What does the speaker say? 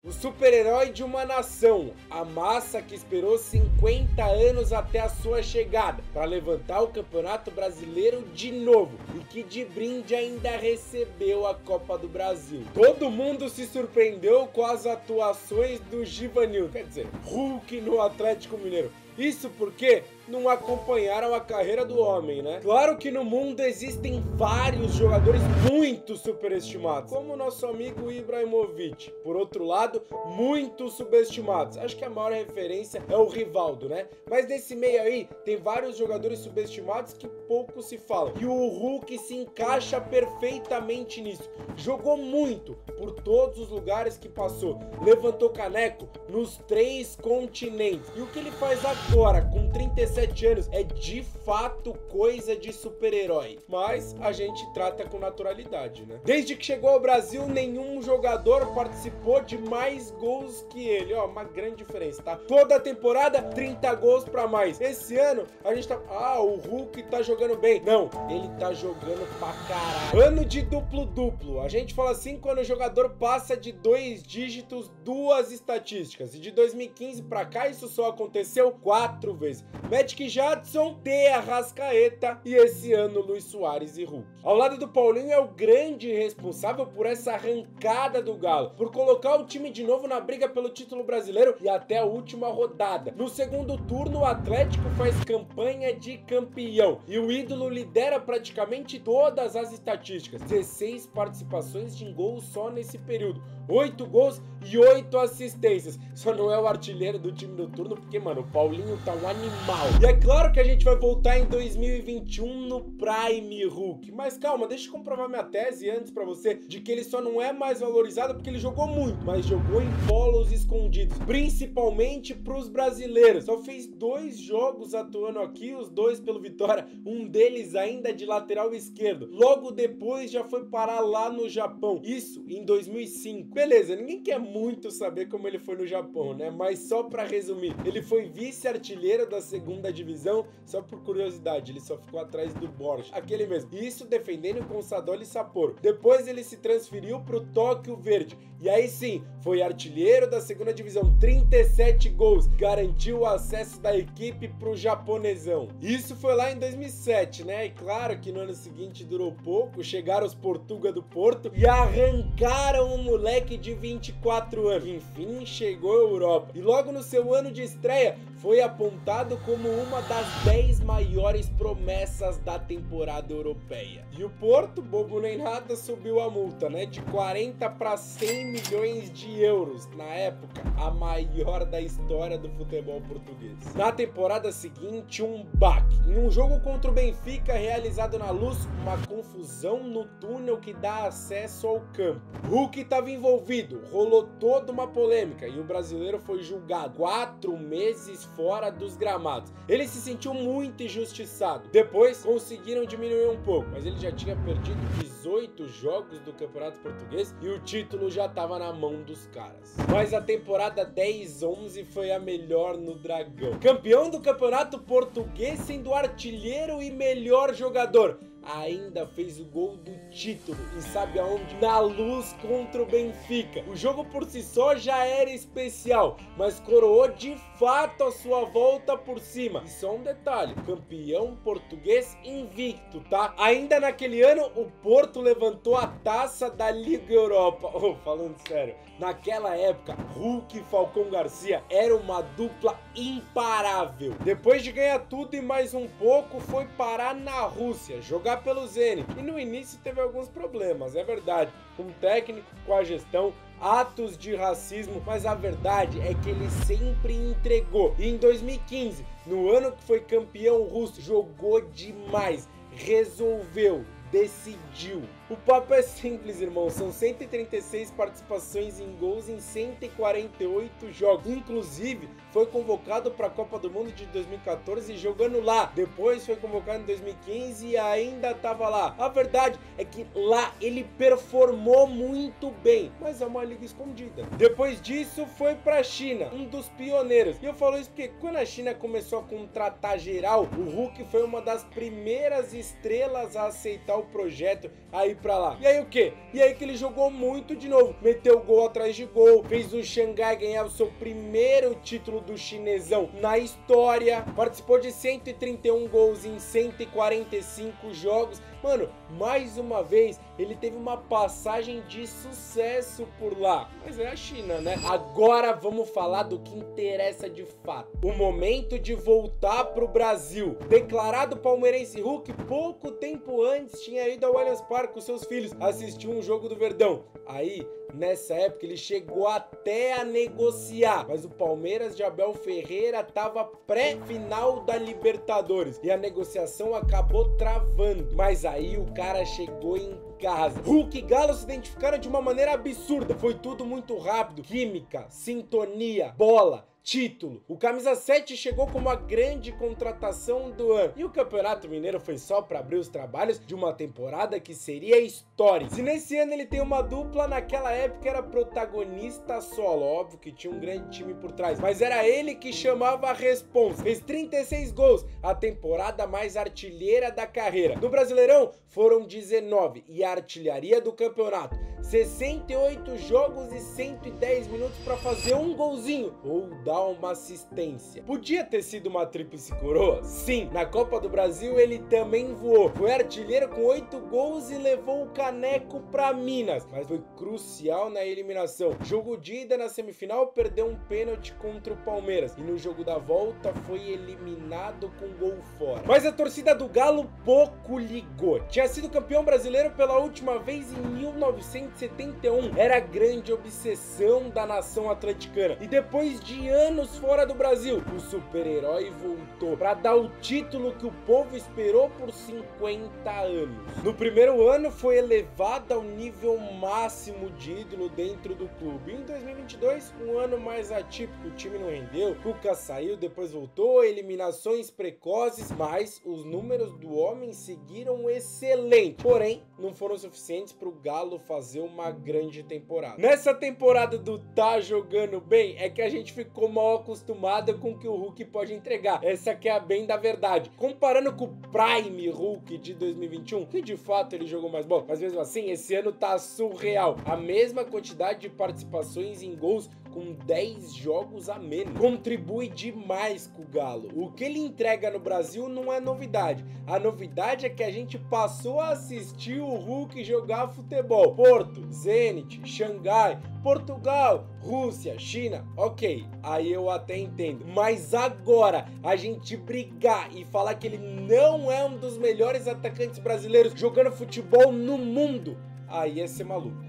O super-herói de uma nação, a massa que esperou 50 anos até a sua chegada para levantar o Campeonato Brasileiro de novo e que de brinde ainda recebeu a Copa do Brasil. Todo mundo se surpreendeu com as atuações do Givanildo, quer dizer, Hulk no Atlético Mineiro. Isso porque não acompanharam a carreira do homem, né? Claro que no mundo existem vários jogadores muito superestimados, como o nosso amigo Ibrahimovic. Por outro lado, muito subestimados. Acho que a maior referência é o Rivaldo, né? Mas nesse meio aí, tem vários jogadores subestimados que pouco se falam. E o Hulk se encaixa perfeitamente nisso. Jogou muito por todos os lugares que passou. Levantou caneco nos 3 continentes. E o que ele faz agora, com 37 anos, é de fato coisa de super-herói. Mas a gente trata com naturalidade, né? Desde que chegou ao Brasil, nenhum jogador participou de mais gols que ele. Ó, uma grande diferença, tá? Toda a temporada, 30 gols pra mais. Esse ano, a gente tá... Ah, o Hulk tá jogando bem. Não, ele tá jogando pra caralho. Ano de duplo-duplo. A gente fala assim quando o jogador passa de 2 dígitos, 2 estatísticas. E de 2015 pra cá, isso só aconteceu 4 vezes. Magic Johnson, T. Arrascaeta e esse ano Luis Soares e Hulk. Ao lado do Paulinho é o grande responsável por essa arrancada do Galo, por colocar o time de novo na briga pelo título brasileiro e até a última rodada. No segundo turno, o Atlético faz campanha de campeão e o ídolo lidera praticamente todas as estatísticas. 16 participações em gols só nesse período. 8 gols e 8 assistências. Só não é o artilheiro do time do turno porque, mano, o Paulinho tá um animal. E é claro que a gente vai voltar em 2021 no Prime Hulk. Mas calma, deixa eu comprovar minha tese antes pra você de que ele só não é mais valorizado porque ele jogou muito, mas jogou em polos escondidos, principalmente pros brasileiros. Só fez 2 jogos atuando aqui, os 2 pelo Vitória, um deles ainda de lateral esquerdo. Logo depois já foi parar lá no Japão, isso em 2005. Beleza, ninguém quer muito saber como ele foi no Japão, né? Mas só pra resumir, ele foi vice-artilheiro da segunda divisão, só por curiosidade, ele só ficou atrás do Borja, aquele mesmo. Isso defendendo com Saddoli Sapporo. Depois ele se transferiu pro Tóquio Verde, e aí sim, foi artilheiro da segunda divisão, 37 gols, garantiu o acesso da equipe pro japonesão. Isso foi lá em 2007, né? E claro que no ano seguinte durou pouco, chegaram os Portuga do Porto e arrancaram o moleque de 24 anos. Enfim, chegou à Europa. E logo no seu ano de estreia, foi apontado como uma das 10 maiores promessas da temporada europeia. E o Porto, bobo nem nada, subiu a multa, né? De 40 para 100 milhões de euros. Na época, a maior da história do futebol português. Na temporada seguinte, um baque. Em um jogo contra o Benfica, realizado na Luz, uma confusão no túnel que dá acesso ao campo. Hulk estava envolvido, rolou toda uma polêmica e o brasileiro foi julgado 4 meses fora dos gramados. Ele se sentiu muito injustiçado. Depois conseguiram diminuir um pouco, mas ele já tinha perdido 18 jogos do Campeonato Português e o título já estava na mão dos caras. Mas a temporada 10-11 foi a melhor no Dragão. Campeão do Campeonato Português, sendo artilheiro e melhor jogador. Ainda fez o gol do título e sabe aonde? Na Luz contra o Benfica. O jogo por si só já era especial, mas coroou de fato a sua volta por cima. E só um detalhe, campeão português invicto, tá? Ainda naquele ano, o Porto levantou a taça da Liga Europa. Oh, falando sério, naquela época, Hulk e Falcão Garcia era uma dupla imparável. Depois de ganhar tudo e mais um pouco, foi parar na Rússia, jogar pelo Zenit. E no início teve alguns problemas, é verdade, com o técnico, com a gestão, atos de racismo, mas a verdade é que ele sempre entregou. E em 2015, no ano que foi campeão russo, jogou demais, resolveu, decidiu. O papo é simples, irmão, são 136 participações em gols em 148 jogos. Inclusive, foi convocado para a Copa do Mundo de 2014 jogando lá. Depois foi convocado em 2015 e ainda estava lá. A verdade é que lá ele performou muito bem, mas é uma liga escondida. Depois disso, foi para a China, um dos pioneiros. E eu falo isso porque quando a China começou a contratar geral, o Hulk foi uma das primeiras estrelas a aceitar o projeto, aí pra lá. E aí o quê? E aí que ele jogou muito de novo, meteu gol atrás de gol, fez o Xangai ganhar o seu primeiro título do chinesão na história, participou de 131 gols em 145 jogos. Mano, mais uma vez, ele teve uma passagem de sucesso por lá. Mas é a China, né? Agora vamos falar do que interessa de fato. O momento de voltar pro Brasil. Declarado palmeirense, Hulk, pouco tempo antes, tinha ido ao Allianz Parque com seus filhos assistir um jogo do Verdão. Aí, nessa época, ele chegou até a negociar, mas o Palmeiras de Abel Ferreira tava pré-final da Libertadores e a negociação acabou travando. Mas aí o cara chegou em casa. Hulk e Galo se identificaram de uma maneira absurda. Foi tudo muito rápido. Química, sintonia, bola, título. O camisa 7 chegou como a grande contratação do ano. E o Campeonato Mineiro foi só para abrir os trabalhos de uma temporada que seria histórica. Se nesse ano ele tem uma dupla, naquela época era protagonista solo. Óbvio que tinha um grande time por trás, mas era ele que chamava a responsa. Fez 36 gols, a temporada mais artilheira da carreira. No Brasileirão foram 19 e a artilharia do campeonato. 68 jogos e 110 minutos para fazer um golzinho ou dar uma assistência. Podia ter sido uma tríplice coroa? Sim, na Copa do Brasil ele também voou. Foi artilheiro com 8 gols e levou o caneco para Minas, mas foi crucial na eliminação. Jogo de ida na semifinal, perdeu um pênalti contra o Palmeiras e no jogo da volta foi eliminado com gol fora. Mas a torcida do Galo pouco ligou. Tinha sido campeão brasileiro pela última vez em 1971. Era a grande obsessão da nação atleticana. E depois de anos fora do Brasil, o super-herói voltou para dar o título que o povo esperou por 50 anos. No primeiro ano foi elevado ao nível máximo de ídolo dentro do clube. Em 2022, um ano mais atípico, o time não rendeu, Cuca saiu, depois voltou, eliminações precoces, mas os números do homem seguiram excelente. Porém, não foram suficientes para o Galo fazer uma grande temporada. Nessa temporada do tá jogando bem, é que a gente ficou mal acostumado com o que o Hulk pode entregar. Essa que é a bem da verdade. Comparando com o Prime Hulk de 2021, que de fato ele jogou mais bola, mas mesmo assim, esse ano tá surreal. A mesma quantidade de participações em gols com 10 jogos a menos. Contribui demais com o Galo. O que ele entrega no Brasil não é novidade. A novidade é que a gente passou a assistir o Hulk jogar futebol. Porto, Zenit, Xangai, Portugal, Rússia, China, ok, aí eu até entendo. Mas agora, a gente brigar e falar que ele não é um dos melhores atacantes brasileiros jogando futebol no mundo, aí é ser maluco.